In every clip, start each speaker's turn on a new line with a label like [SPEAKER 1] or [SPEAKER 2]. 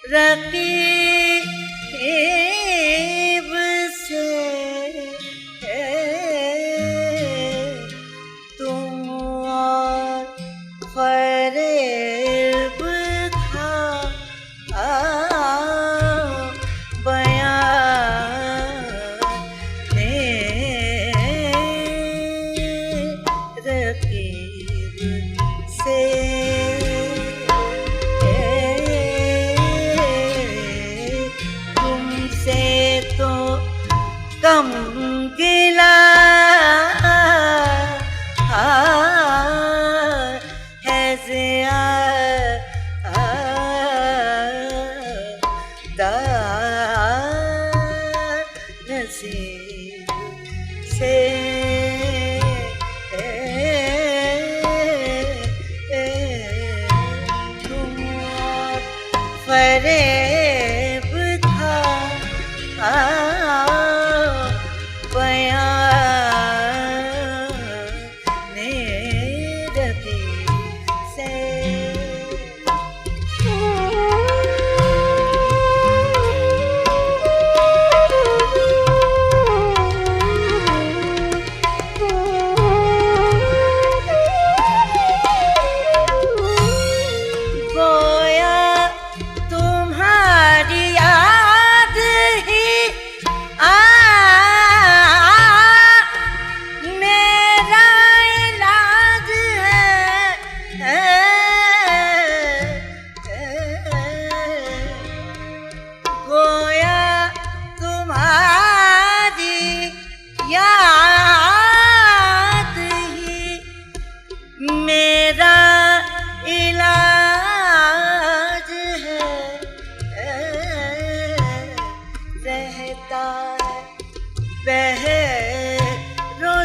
[SPEAKER 1] रकीब से तुम और फरेब खाओ बयान रकीब से तुमसे तो कम गिला है ज़ियादा नसीब से तुम और फरेब था बयान रकीब से गोया तुम्हारी याद ही मेरा इलाज है गोया तुम्हारी याद ही मेरा इलाज है रहता है पहरों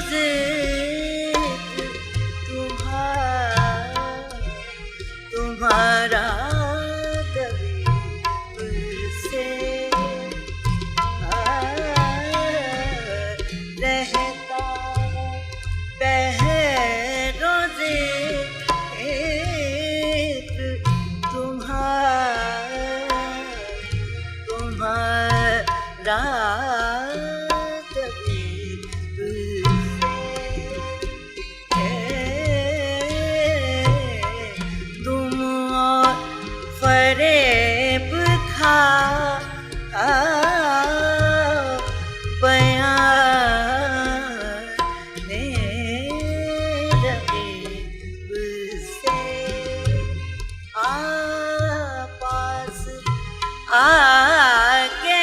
[SPEAKER 1] तुम्हारा तबीब से रहता पहरों तुम्हारा तबीब से तुम और फरेब खाओ बयान रकीब से पास आके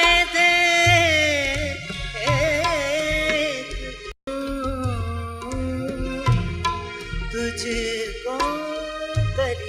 [SPEAKER 1] तुझको करीब